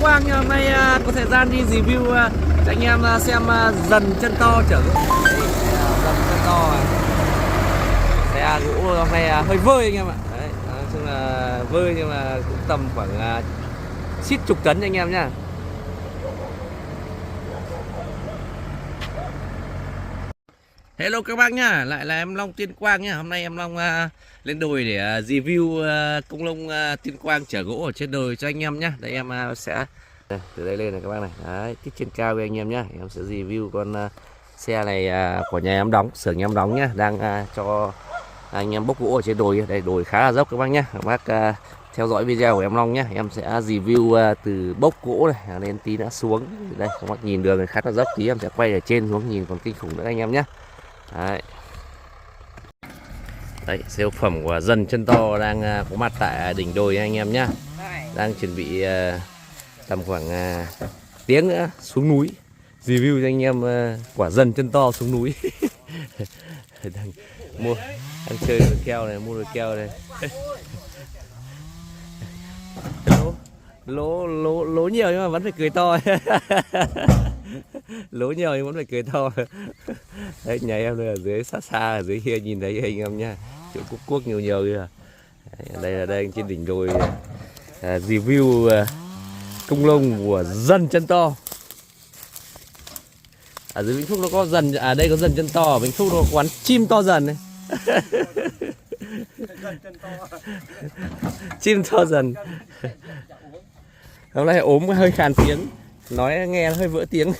Quang hôm nay có thời gian đi review cho anh em xem dần chân to chở gỗ. Dần chân to xe gỗ hôm nay hơi vơi anh em ạ. Đấy, nói chung là vơi nhưng mà cũng tầm khoảng xít chục tấn anh em nhá. Hello các bác nhá, lại là em Long Tuyên Quang nhá. Hôm nay em Long lên đồi để review công nông Tuyên Quang chở gỗ ở trên đồi cho anh em nhá. Đây em sẽ từ đây lên này các bác này. Đấy, tích trên cao với anh em nhá. Em sẽ review con xe này của nhà em đóng, xưởng nhà em đóng nhá, đang cho anh em bốc gỗ ở trên đồi. Đây đồi khá là dốc các bác nhá. Các bác theo dõi video của em Long nhá. Em sẽ review từ bốc gỗ này lên tí đã xuống. Đây các bác nhìn đường khá là dốc, tí em sẽ quay ở trên xuống nhìn còn kinh khủng nữa anh em nhá. Đấy. Đấy, siêu phẩm của Dần Chân To đang có mặt tại đỉnh đồi anh em nhá. Đang chuẩn bị tầm khoảng tiếng nữa xuống núi review cho anh em quả Dần Chân To xuống núi. đang chơi được keo này, mua được keo này. lố nhiều nhưng mà vẫn phải cười to. Lố nhiều nhưng vẫn phải cười to. Đấy, nhà em đây ở dưới xa ở dưới kia nhìn thấy anh em nhá, chỗ cuốc nhiều kìa. Đây là đây trên đỉnh đồi review công nông của Dần Chân To. Ở dưới Vĩnh Phúc nó có Dần, đây có Dần Chân To, ở Vĩnh Phúc nó có quán chim to dần này. Chim to dần. Hôm nay ốm hơi khàn tiếng, nói nghe hơi vỡ tiếng.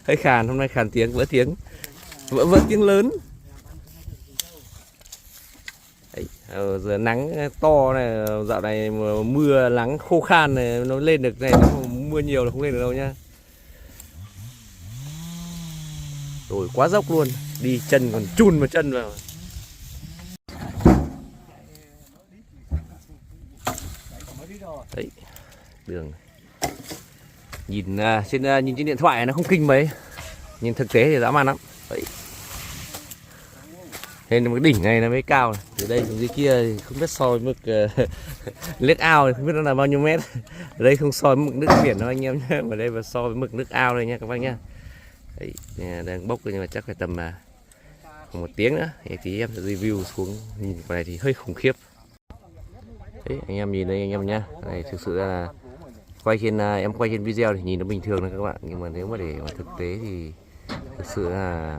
Hơi khàn, hôm nay khàn tiếng, vỡ tiếng, vỡ tiếng lớn. Đấy, giờ nắng to này, dạo này mưa nắng khô khan này, nó lên được này, mưa nhiều là không lên được đâu nhá. Rồi quá dốc luôn, đi chân còn chun vào chân vào. Đấy, đường nhìn nhìn trên điện thoại nó không kinh mấy, nhìn thực tế thì dã man lắm. Đấy, nên cái đỉnh này nó mới cao này. Từ đây xuống dưới kia thì không biết so với mực nước ao không biết nó là bao nhiêu mét. Ở đây không so với mực nước biển đâu anh em nhé, mà đây là so với mực nước ao đây nha các bác nhá. Đấy, đang bốc nhưng mà chắc phải tầm khoảng 1 tiếng nữa thì em sẽ review xuống. Nhìn cái này thì hơi khủng khiếp. Đấy, anh em nhìn đây anh em nhá, này thực sự là quay trên em quay trên video thì nhìn nó bình thường thôi các bạn, nhưng mà nếu mà để mà thực tế thì thực sự là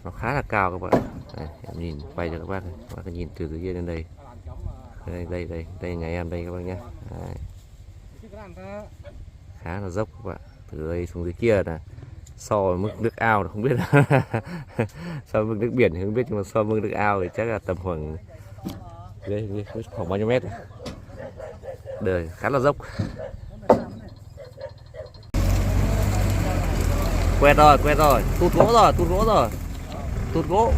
nó khá là cao các bạn. Đây, em nhìn quay cho các bác nhìn từ dưới kia lên đây. Đây nhà em đây các bác nhé. Khá là dốc các bạn, từ đây xuống dưới kia là so với mức nước ao là không biết là so với mức nước biển thì không biết, nhưng mà so với mức nước ao thì chắc là tầm khoảng đây khoảng bao nhiêu mét. Đời khá là dốc. Quẹt rồi, tụt gỗ.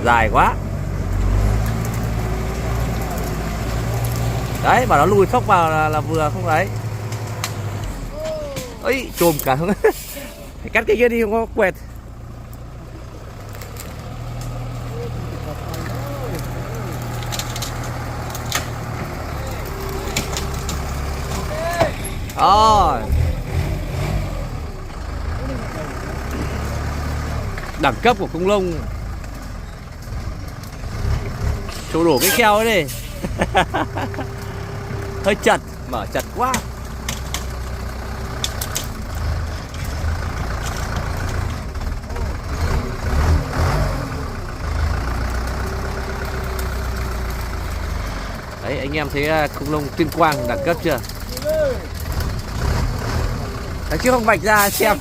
Dài quá. Đấy, bảo nó lùi sốc vào là vừa không đấy. Ấy, chồm cả. Phải cắt cái kia đi không có quẹt. Rồi. Đẳng cấp của công nông. Chỗ đổ cái keo ấy đi. Hơi chật, mở chật quá. Đấy, anh em thấy công nông Tuyên Quang đẳng cấp chưa? Đấy, chứ không vạch ra xem.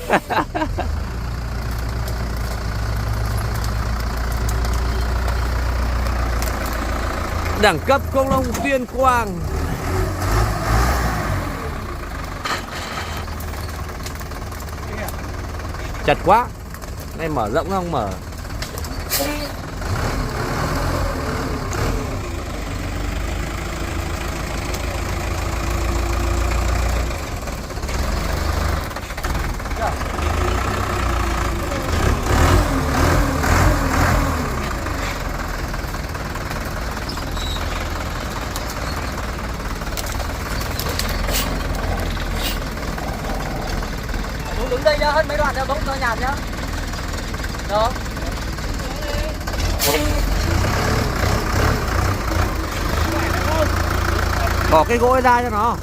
Đẳng cấp công nông Tuyên Quang. Chật quá. Đây mở rộng không mở. đây nhá, hơn mấy đoạn nhá, bỗng nó nhạt nhá. Đó. Bỏ cái gỗ ra cho nó.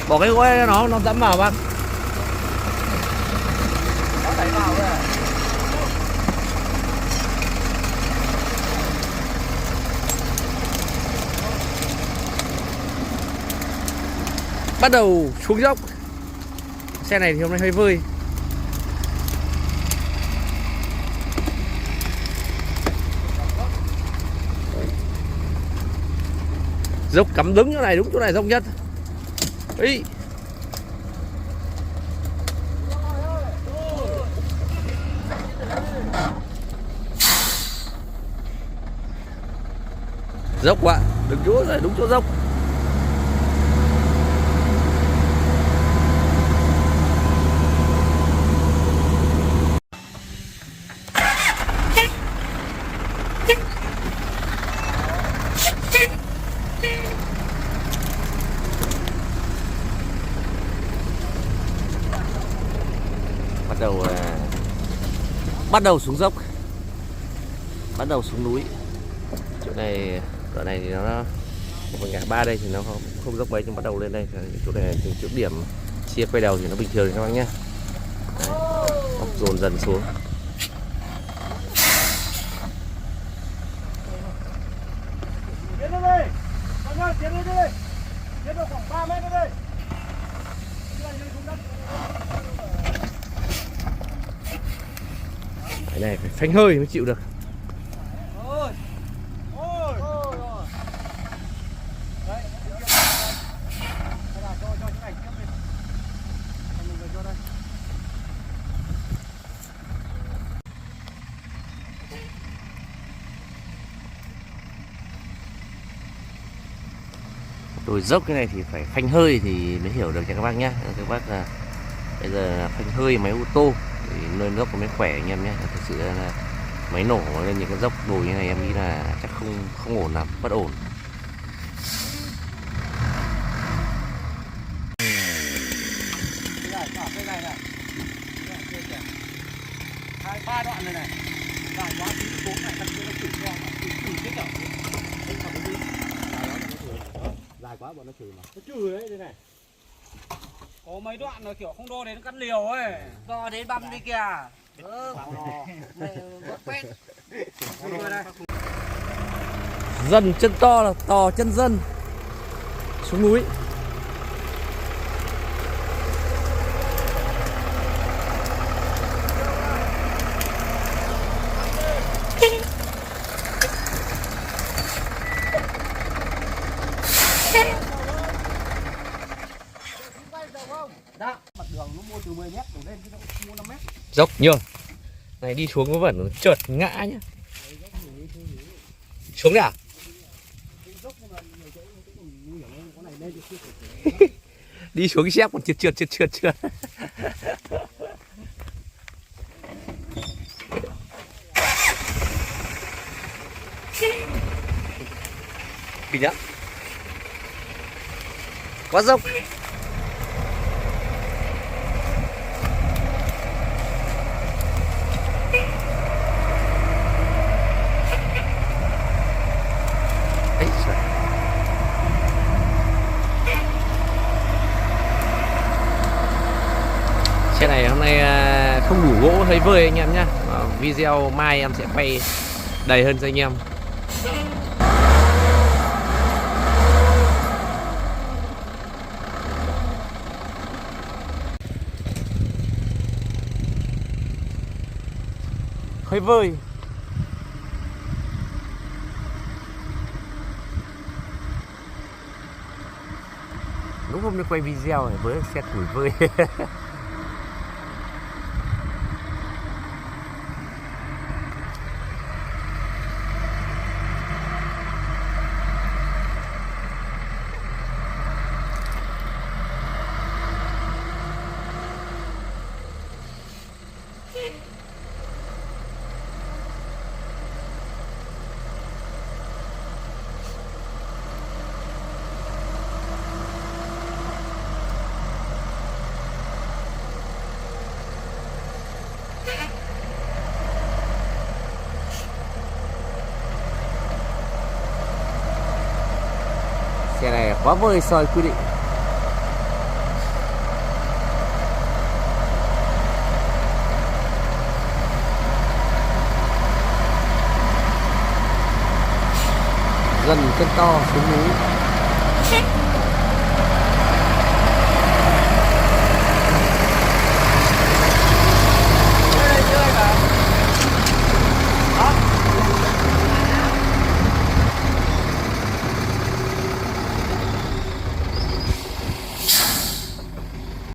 Bỏ cái gỗ ra cho nó dẫm vào bác. Nó đẩy vào rồi. Bắt đầu xuống dốc. Xe này thì hôm nay hơi vơi. Dốc cắm đứng chỗ này, đúng chỗ này dốc nhất. Ý. Dốc quá, đứng chỗ này đúng chỗ dốc. Bắt đầu xuống dốc, bắt đầu xuống núi. Chỗ này, đoạn này thì nó một ngã ba đây thì nó không dốc mấy, nhưng bắt đầu lên đây chỗ này thì chỗ điểm chia quay đầu thì nó bình thường các bác nhé. Dồn dần xuống. Tiến lên đây, tiến lên đây, tiến vào khoảng 3 mét nữa đây. Cái này phải phanh hơi mới chịu được. Đồi dốc cái này thì phải phanh hơi thì mới hiểu được cho các bác nhé. Các bác là bây giờ phanh hơi máy ô tô thì nơi dốc nó mới khỏe anh em nhé. Thực sự là máy nổ lên những cái dốc đồi như này em nghĩ là chắc không ổn lắm, bất ổn. Ba đoạn này này, dài quá tí cố này thật sự nó chửi cho chửi chết cả. Dài quá bọn nó chửi mà. Nó chửi đấy đây này. Có mấy đoạn là kiểu không đo đến cắt liều ấy. Đo đến băm đi kìa. Dân chân to là tò chân dân. Xuống núi. Đó, mặt đường nó mua từ 10 mét đổ lên chứ nó mua 5 mét. Dốc nhiều. Này đi xuống có vẫn trượt ngã nhá. Xuống đi à? Đi xuống cái xếp còn trượt. Kinh nhá. Quá dốc. Xe này hôm nay không đủ gỗ hơi vơi anh em nhé. Video mai em sẽ quay đầy hơn cho anh em. Hơi vơi. Đúng hôm nay quay video này với xe củi vơi. Xe này quá vời soi quy định. Dần chân to xuống núi.